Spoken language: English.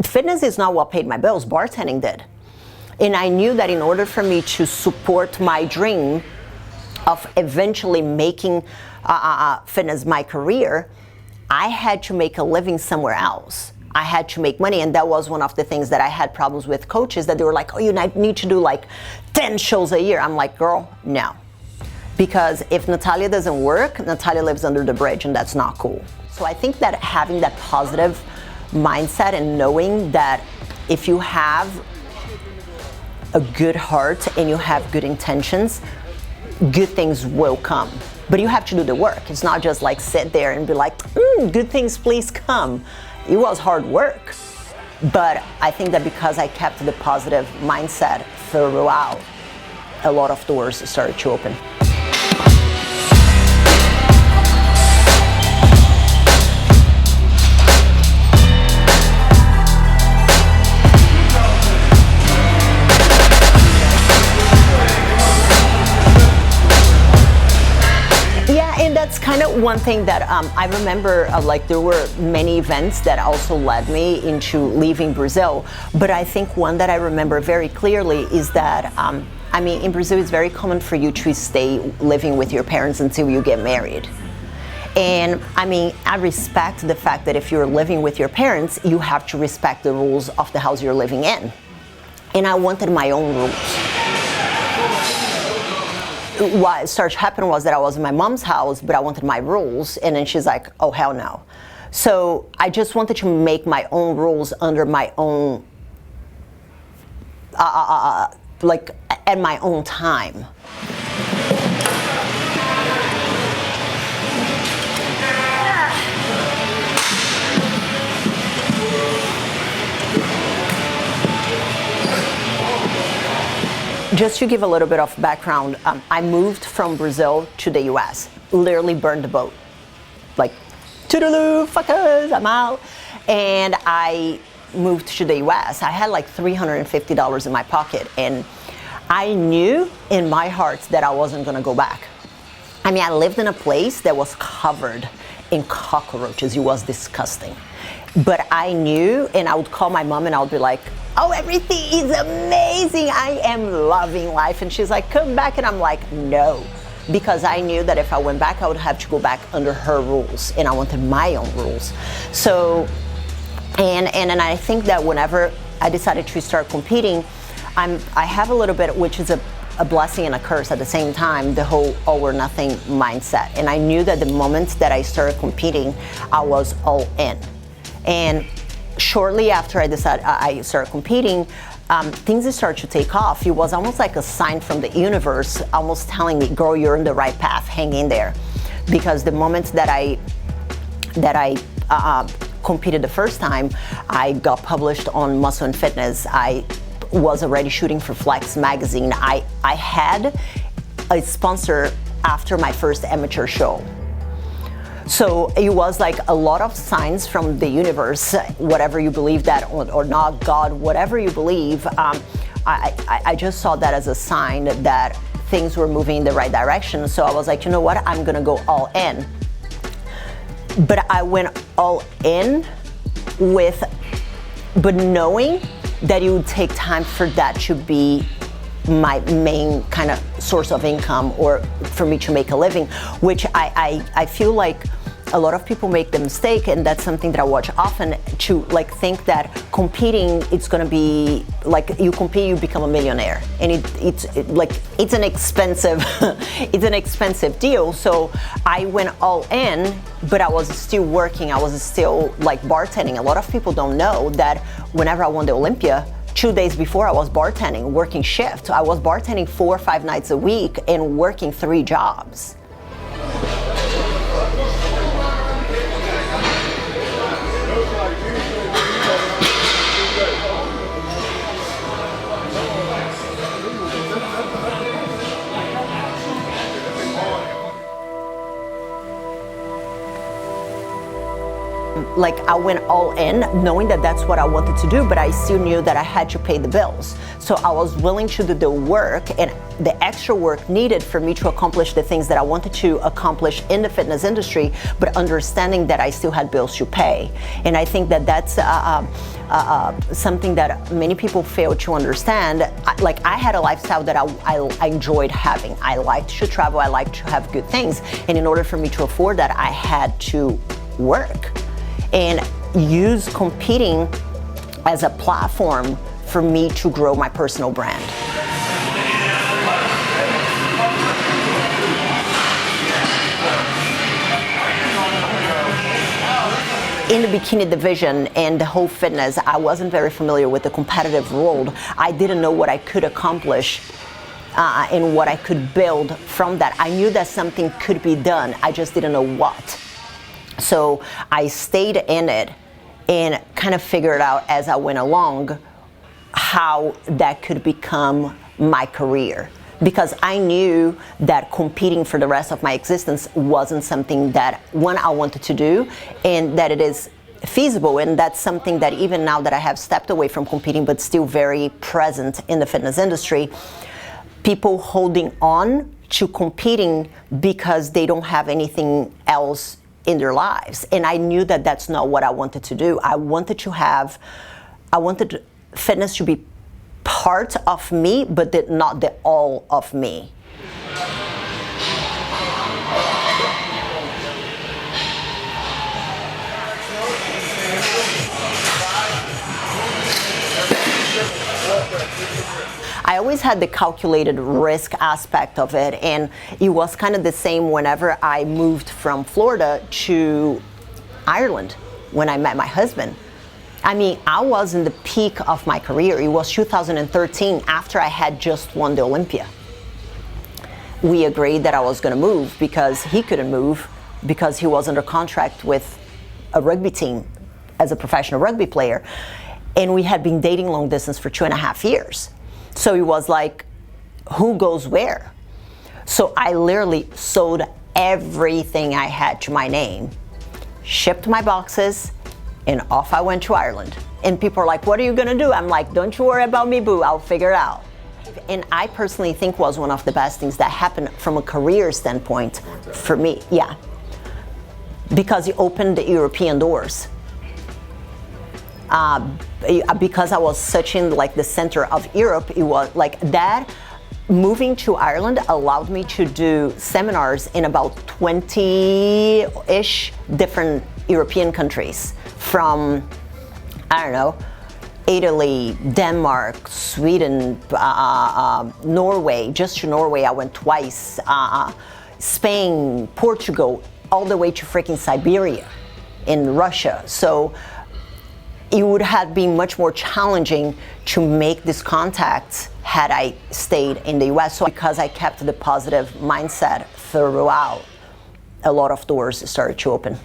fitness is not what paid my bills, bartending did. And I knew that in order for me to support my dream of eventually making fitness my career, I had to make a living somewhere else. I had to make money, and that was one of the things that I had problems with coaches, that they were like, oh, you need to do like 10 shows a year. I'm like, girl, no. Because if Nathalia doesn't work, Nathalia lives under the bridge, and that's not cool. So I think that having that positive mindset and knowing that if you have a good heart and you have good intentions, good things will come. But you have to do the work. It's not just like sit there and be like, good things please come. It was hard work. But I think that because I kept the positive mindset throughout, a lot of doors started to open. That's kind of one thing that I remember, like there were many events that also led me into leaving Brazil, but I think one that I remember very clearly is that, I mean, in Brazil it's very common for you to stay living with your parents until you get married. And I mean, I respect the fact that if you're living with your parents, you have to respect the rules of the house you're living in. And I wanted my own rules. What started to happen was that I was in my mom's house, but I wanted my rules, and then she's like, oh, hell no. So I just wanted to make my own rules under my own, like at my own time. Just to give a little bit of background, I moved from Brazil to the US, literally burned the boat. Like, toodaloo, fuckers, I'm out. And I moved to the US. I had like $350 in my pocket, and I knew in my heart that I wasn't gonna go back. I mean, I lived in a place that was covered in cockroaches. It was disgusting. But I knew, and I would call my mom and I would be like, oh, everything is amazing. I am loving life. And she's like, come back. And I'm like, no. Because I knew that if I went back, I would have to go back under her rules. And I wanted my own rules. So, and I think that whenever I decided to start competing, I have a little bit, which is a blessing and a curse at the same time, the whole all or nothing mindset. And I knew that the moment that I started competing, I was all in. And shortly after I started competing, things started to take off. It was almost like a sign from the universe, almost telling me, girl, you're on the right path, hang in there. Because the moment that I competed the first time, I got published on Muscle and Fitness. I was already shooting for Flex magazine. I had a sponsor after my first amateur show. So it was like a lot of signs from the universe, whatever you believe that or not, God, whatever you believe. I just saw that as a sign that things were moving in the right direction. So I was like, you know what, I'm gonna go all in. But I went all in but knowing that it would take time for that to be my main kind of source of income or for me to make a living, which I feel like a lot of people make the mistake, and that's something that I watch often, to like think that competing, it's gonna be like you compete, you become a millionaire, and it's an expensive it's an expensive deal. So I went all in, but I was still working, I was still like bartending. A lot of people don't know that whenever I won the Olympia, 2 days before I was bartending, working shift. I was bartending 4 or 5 nights a week and working 3 jobs. Like I went all in knowing that that's what I wanted to do, but I still knew that I had to pay the bills. So I was willing to do the work, and the extra work needed for me to accomplish the things that I wanted to accomplish in the fitness industry, but understanding that I still had bills to pay. And I think that that's something that many people fail to understand. Like, I had a lifestyle that I enjoyed having. I liked to travel, I liked to have good things. And in order for me to afford that, I had to work and use competing as a platform for me to grow my personal brand. In the bikini division and the whole fitness, I wasn't very familiar with the competitive world. I didn't know what I could accomplish and what I could build from that. I knew that something could be done, I just didn't know what. So I stayed in it and kind of figured out as I went along how that could become my career. Because I knew that competing for the rest of my existence wasn't something that, one, I wanted to do, and that it is feasible. And that's something that even now that I have stepped away from competing, but still very present in the fitness industry, people holding on to competing because they don't have anything else in their lives. And I knew that that's not what I wanted to do. I wanted fitness to be part of me, but not the all of me. I always had the calculated risk aspect of it, and it was kind of the same whenever I moved from Florida to Ireland when I met my husband. I mean, I was in the peak of my career. It was 2013, after I had just won the Olympia. We agreed that I was going to move because he couldn't move because he was under contract with a rugby team as a professional rugby player. And we had been dating long distance for 2.5 years. So it was like, who goes where? So I literally sold everything I had to my name, shipped my boxes, and off I went to Ireland. And people are like, what are you gonna do? I'm like, don't you worry about me, boo, I'll figure it out. And I personally think was one of the best things that happened from a career standpoint for me, yeah. Because it opened the European doors. Because I was such in like the center of Europe, it was like that. Moving to Ireland allowed me to do seminars in about 20-ish different European countries, from, I don't know, Italy, Denmark, Sweden, Norway. Just to Norway I went twice, Spain, Portugal, all the way to freaking Siberia in Russia. So it would have been much more challenging to make these contacts had I stayed in the US. So because I kept the positive mindset throughout, a lot of doors started to open.